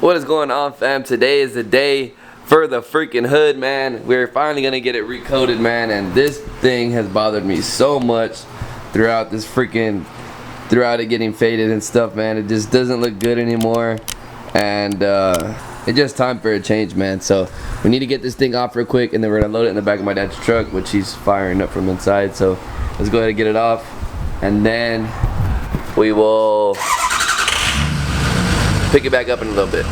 What is going on, fam? Today is the day for the freaking hood, man. We're finally gonna get it recoated, man, and this thing has bothered me so much throughout it getting faded and stuff, man. It just doesn't look good anymore, and it's just time for a change, man. So we need to get this thing off real quick, and then we're gonna load it in the back of my dad's truck, which he's firing up from inside. So let's go ahead and get it off, and then we will pick it back up in a little bit.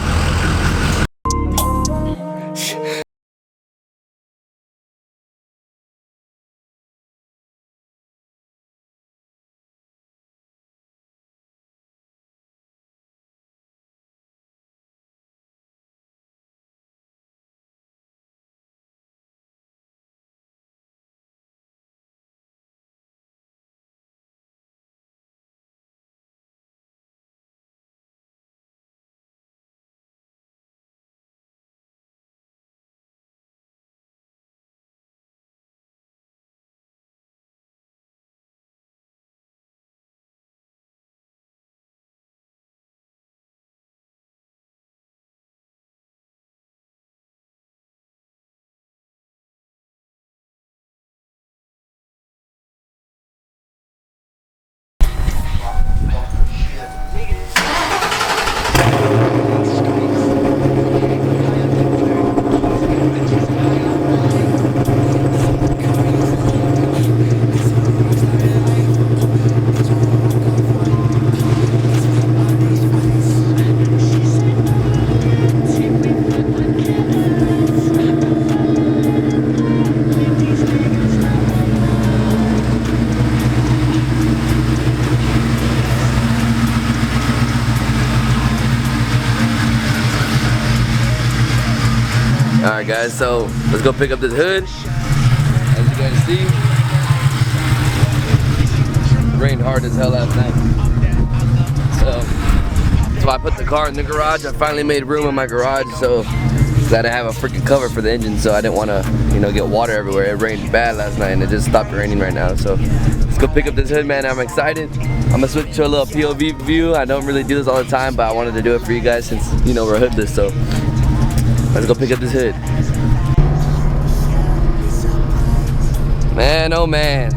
Alright guys, so let's go pick up this hood. As you guys see, it rained hard as hell last night. So I put the car in the garage. I finally made room in my garage, so I didn't have a freaking cover for the engine, so I didn't want to, get water everywhere. It rained bad last night and it just stopped raining right now. So let's go pick up this hood, man. I'm excited. I'm gonna switch to a little POV view. I don't really do this all the time, but I wanted to do it for you guys since we're hoodless. So let's go pick up this hood. Man, oh man.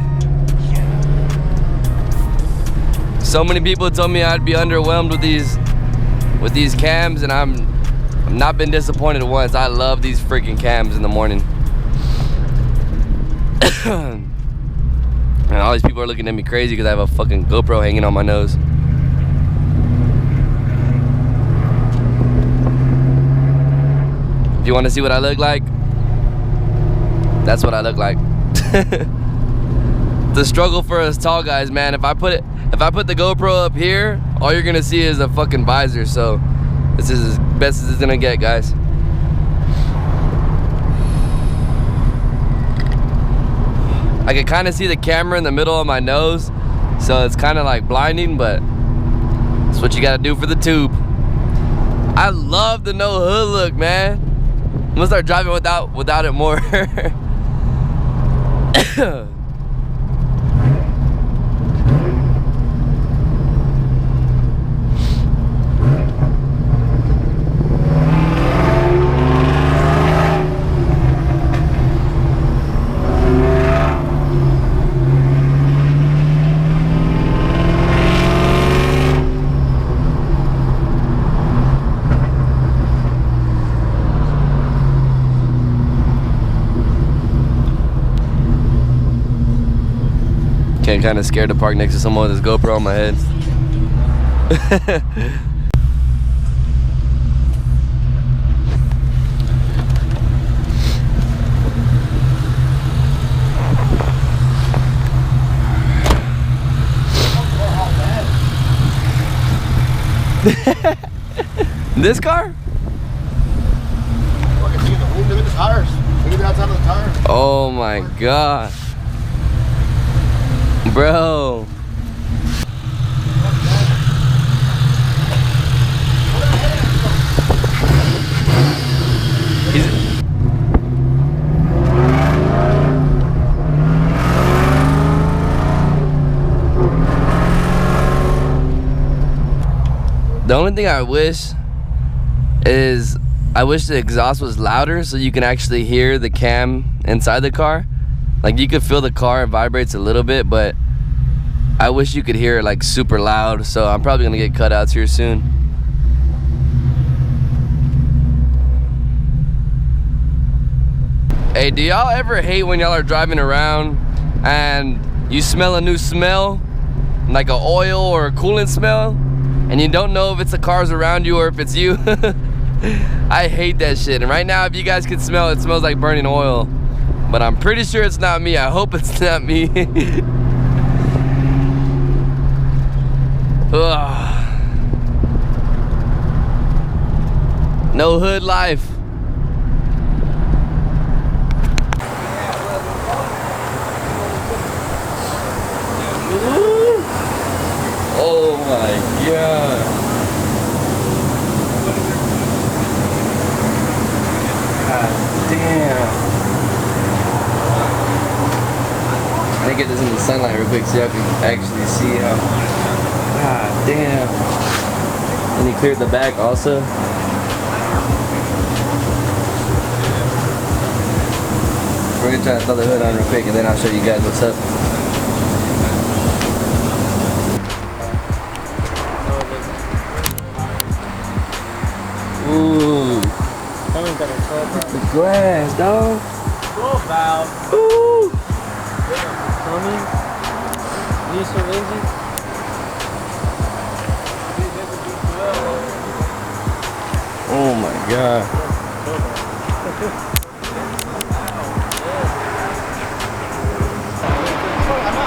So many people told me I'd be underwhelmed with these cams, and I've not been disappointed once. I love these freaking cams in the morning. And all these people are looking at me crazy because I have a fucking GoPro hanging on my nose. If you want to see what I look like, that's what I look like. The struggle for us tall guys, man. If I put the GoPro up here, all you're gonna see is a fucking visor. So this is as best as it's gonna get, guys. I can kind of see the camera in the middle of my nose, so it's kind of like blinding, but that's what you gotta do for the tube. I love the no hood look, man. I'm gonna start driving without it more. I'm kind of scared to park next to someone with his GoPro on my head. This car? Look at the tires. Look at the outside of the tires. Oh my god. Bro. The only thing I wish is I wish the exhaust was louder so you can actually hear the cam inside the car. Like you could feel the car vibrates a little bit, but I wish you could hear it like super loud. So I'm probably gonna get cutouts here soon. Hey, do y'all ever hate when y'all are driving around and you smell a new smell, like an oil or a coolant smell, and you don't know if it's the cars around you or if it's you? I hate that shit. And right now, if you guys can smell it, it smells like burning oil. But I'm pretty sure it's not me. I hope it's not me. No hood life. Oh my god. God damn. Let me get this in the sunlight real quick so y'all can actually see how. God damn. And he cleared the back also. We're gonna try to throw the hood on real quick and then I'll show you guys what's up. Ooh. The glass, dog. Cool valve. Ooh. Plumbing. Diesel engine. Oh my god.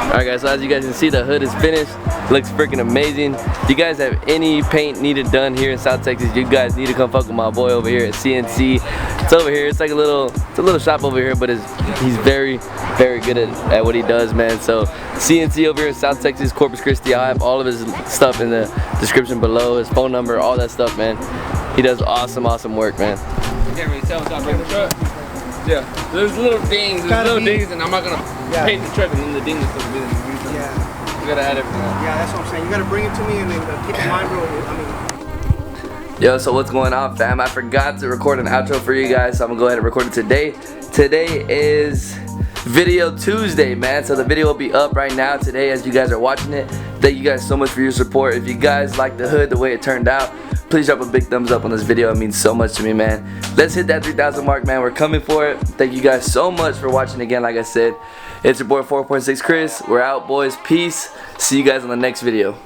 Alright guys, so as you guys can see, the hood is finished. Looks freaking amazing. If you guys have any paint needed done here in South Texas, you guys need to come fuck with my boy over here at C&C. It's over here. It's like a little shop over here, but he's very good at what he does, man. So C&C over here in South Texas, Corpus Christi. I'll have all of his stuff in the description below, his phone number, all that stuff, man. He does awesome work, man. You can't really tell without bringing the truck. Yeah, there's little dings, and I'm not gonna paint the truck and then the dings will be there. You gotta add everything else. Yeah, that's what I'm saying. You gotta bring it to me and then keep in mind, bro. I mean. Yo, so what's going on, fam? I forgot to record an outro for you guys, so I'm gonna go ahead and record it today. Today is Video Tuesday, man. So the video will be up right now today as you guys are watching it. Thank you guys so much for your support. If you guys like the hood, the way it turned out, please drop a big thumbs up on this video. It means so much to me, man. Let's hit that 3,000 mark, man. We're coming for it. Thank you guys so much for watching again. Like I said, it's your boy 4.6 Chris. We're out, boys. Peace. See you guys on the next video.